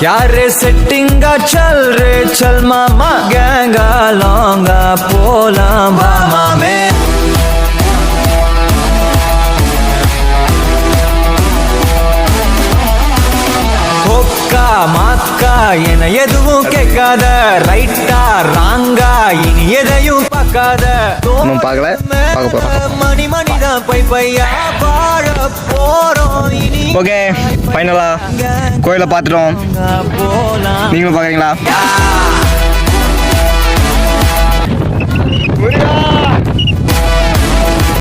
யாரே செட்டிங்கா சல் ரே சல் மாமா கேங்கா லாங்கா போலாம் மாமே ஹோக்கா மாக்கா என எதுவும் கேட்காத ரைட்டா ராங்கா இனி எதையும் பார்க்காத பார்க்கல பார்க்க போறோம் மணி மணிதான் பை பையா பாழ போறோம் இனி ஓகே ஃபைனலா கோயிலை பார்த்துட்டோம் போலாம் நீங்களும் பார்க்குறீங்களா?